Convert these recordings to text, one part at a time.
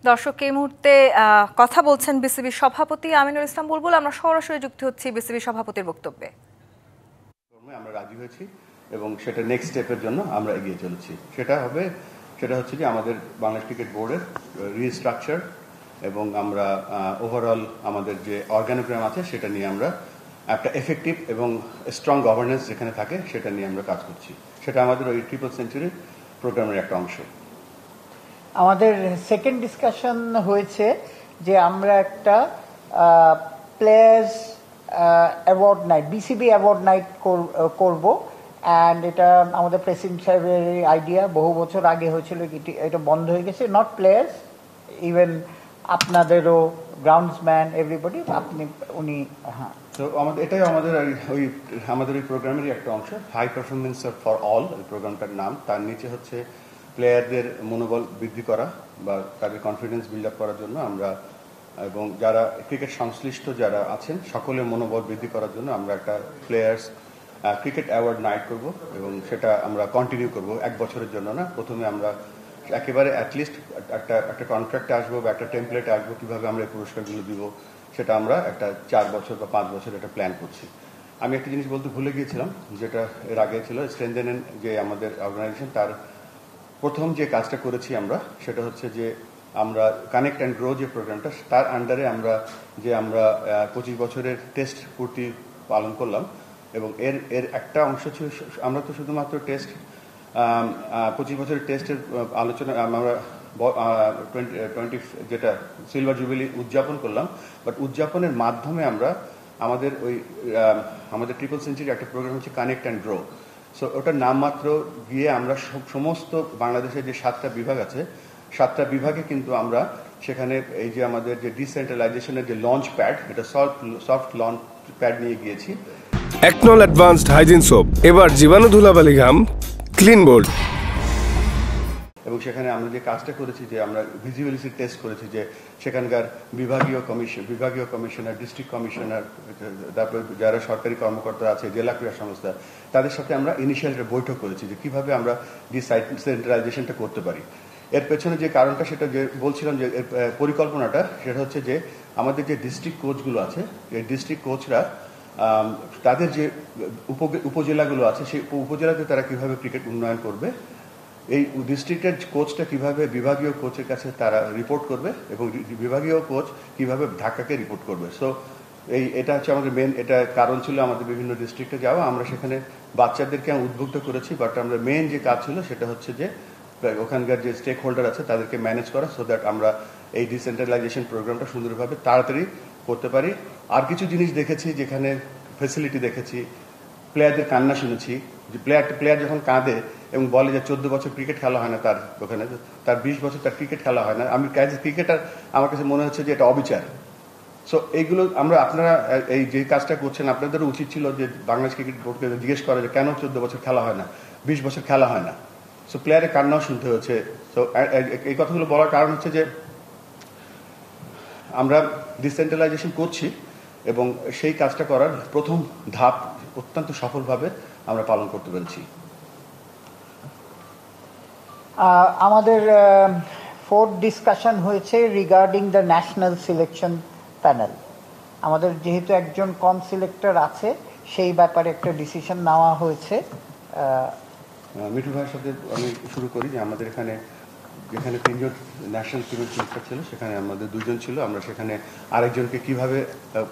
দর্শক এই মুহূর্তে কথা বলছেন বিসিবি সভাপতি আমিনুল ইসলাম বুলবুল। আমরা সরাসরি যুক্ত হচ্ছি বিসিবি সভাপতির বক্তব্যে। আমরা রাজি হয়েছি এবং সেটা নেক্সট স্টেপের জন্য আমরা এগিয়ে চলেছি। সেটা হচ্ছে যে আমাদের বাংলাদেশ ক্রিকেট বোর্ডের রিস্ট্রাকচার এবং আমরা ওভারঅল আমাদের যে অর্গানোগ্রাম আছে সেটা নিয়ে আমরা একটা এফেক্টিভ এবং স্ট্রং গভর্নেন্স যেখানে থাকে সেটা নিয়ে আমরা কাজ করছি। সেটা আমাদের ওই ট্রিপল সেঞ্চুরি প্রোগ্রামের একটা অংশ। আমাদের সেকেন্ড ডিসকাশন হয়েছে যে আমরা একটা players award night, BCB award night করব। অ্যান্ড এটা আমাদের প্রেসিডেন্ট সাহেবের আইডিয়া, বহু বছর আগে হয়েছিল, এটা বন্ধ হয়ে গেছে। নট প্লেয়ার্স, ইভেন আপনাদেরও গ্রাউন্ডসম্যান এভরিবডি, উনি হ্যাঁ। তো এটাই আমাদের ওই প্রোগ্রামেরই একটা অংশ, হাই পারফরমেন্স ফর অল প্রোগ্রামটার নাম। তার নিচে হচ্ছে প্লেয়ারদের মনোবল বৃদ্ধি করা বা তাদের কনফিডেন্স বিল্ড আপ করার জন্য আমরা এবং যারা ক্রিকেট সংশ্লিষ্ট যারা আছেন সকলের মনোবল বৃদ্ধি করার জন্য আমরা একটা প্লেয়ার্স ক্রিকেট অ্যাওয়ার্ড নাইট করব এবং সেটা আমরা কন্টিনিউ করব 1 বছরের জন্য না। প্রথমে আমরা একেবারে অ্যাটলিস্ট একটা কন্ট্রাক্টে আসবো বা একটা টেমপ্লেটে আসবো কীভাবে আমরা এই পুরস্কারগুলো দিব, সেটা আমরা একটা 4 বছর বা 5 বছর একটা প্ল্যান করছি। আমি একটা জিনিস বলতে ভুলে গিয়েছিলাম, যেটা এর আগে ছিল স্ট্রেনথেন যে আমাদের অর্গানাইজেশন, তার প্রথম যে কাজটা করেছি আমরা সেটা হচ্ছে যে আমরা কানেক্ট অ্যান্ড গ্রো যে প্রোগ্রামটা, তার আন্ডারে আমরা 25 বছরের টেস্ট পূর্তি পালন করলাম এবং এর একটা অংশ ছিল, আমরা তো শুধুমাত্র টেস্ট 25 বছরের টেস্টের আলোচনা আমরা 20 যেটা সিলভার জুবিলি উদযাপন করলাম, বাট উদযাপনের মাধ্যমে আমরা আমাদের ট্রিপল সেঞ্চুরি একটা প্রোগ্রাম হচ্ছে কানেক্ট অ্যান্ড গ্রো। সো ওটার নামমাত্র গিয়ে আমরা সমস্ত বাংলাদেশের যে 7টা বিভাগ আছে, 7টা বিভাগে কিন্তু আমরা সেখানে এই যে আমাদের যে ডিসেন্ট্রালাইজেশনের যে লঞ্চ প্যাড, এটা সফট লঞ্চ প্যাড নিয়ে গিয়েছি। একনল অ্যাডভান্সড হাইজিন সোপ, এবার জীবাণু ধুলাবালি ঘাম ক্লিন বোল্ড। এবং সেখানে আমরা যে কাজটা করেছি যে আমরা ভিজিবিলিটি টেস্ট করেছি, যে সেখানকার বিভাগীয় কমিশনার, ডিস্ট্রিক্ট কমিশনার, তারপর যারা সরকারি কর্মকর্তা আছে, জেলা ক্রীড়া সংস্থা, তাদের সাথে আমরা ইনিশিয়াল একটা বৈঠক করেছি যে কিভাবে আমরা ডিসেন্ট্রালাইজেশনটা করতে পারি। এর পেছনে যে কারণটা, সেটা যে বলছিলাম যে পরিকল্পনাটা, সেটা হচ্ছে যে আমাদের যে ডিস্ট্রিক্ট কোচগুলো আছে, এই ডিস্ট্রিক্ট কোচরা তাদের যে উপজেলাগুলো আছে সেই উপজেলাতে তারা কিভাবে ক্রিকেট উন্নয়ন করবে, এই ডিস্ট্রিক্টের কোচটা কিভাবে বিভাগীয় কোচের কাছে তারা রিপোর্ট করবে এবং বিভাগীয় কোচ কিভাবে ঢাকাকে রিপোর্ট করবে। সো এটা হচ্ছে আমাদের মেন, এটা কারণ ছিল আমাদের বিভিন্ন ডিস্ট্রিক্টে যাওয়া। আমরা সেখানে বাচ্চাদেরকে উদ্বুদ্ধ করেছি, বাট আমরা মেন যে কাজ ছিল সেটা হচ্ছে যে ওখানকার যে স্টেক হোল্ডার আছে তাদেরকে ম্যানেজ করা, সো দ্যাট আমরা এই ডিসেন্ট্রালাইজেশন প্রোগ্রামটা সুন্দরভাবে তাড়াতাড়ি করতে পারি। আর কিছু জিনিস দেখেছি, যেখানে ফেসিলিটি দেখেছি, প্লেয়ারদের কান্না শুনেছি, যে প্লেয়ার যখন কাঁদে এবং বলে যে 14 বছর ক্রিকেট খেলা হয় না তার ওখানে, তার 20 বছর তার ক্রিকেট খেলা হয় না, আমি ক্রিকেটার আমার কাছে মনে হচ্ছে যে এটা অবিচার। সো এইগুলো আপনারা এই যে কাজটা করছেন, আপনাদেরও উচিত ছিল যে বাংলাদেশ ক্রিকেট বোর্ডকে জিজ্ঞেস করা যে কেন 14 বছর খেলা হয় না, 20 বছর খেলা হয় না। সো প্লেয়ারের কান্নাও শুনতে হয়েছে। সো এই কথাগুলো বলার কারণ হচ্ছে যে আমরা ডিসেন্ট্রালাইজেশন করছি এবং সেই কাজটা করার প্রথম ধাপ অত্যন্ত সফলভাবে আমরা পালন করতে পেরেছি। আমাদের ফোর্থ ডিসকাশন হয়েছে regarding the national selection panel. আমাদের যেহেতু একজন কম সিলেক্টর আছে, সেই ব্যাপারে একটা ডিসিশন নেওয়া হয়েছে। মিঠু ভাইয়ের সাথে আমি শুরু করি যে আমাদের যেখানে 3জন ন্যাশনাল টিমের সিলেক্টর ছিল, সেখানে আমাদের 2জন ছিল। আমরা সেখানে আরেকজনকে কিভাবে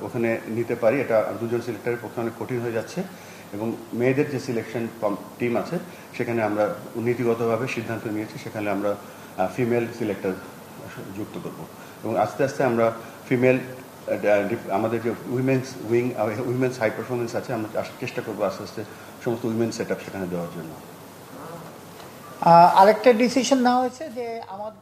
ওখানে নিতে পারি, এটা 2জন সিলেক্টরের পক্ষে অনেক কঠিন হয়ে যাচ্ছে এবং মেয়েদের যে সিলেকশন টিম আছে সেখানে আমরা নীতিগতভাবে সিদ্ধান্ত নিয়েছি, সেখানে আমরা ফিমেল সিলেক্টর যুক্ত করব এবং আস্তে আস্তে আমরা ফিমেল আমাদের যে উইমেন্স হাই পারফরমেন্স আছে, আমরা চেষ্টা করবো আস্তে আস্তে সমস্ত উইমেন্স সেট আপ সেখানে দেওয়ার জন্য। আরেকটা ডিসিশন নেওয়া হয়েছে যে আমাদের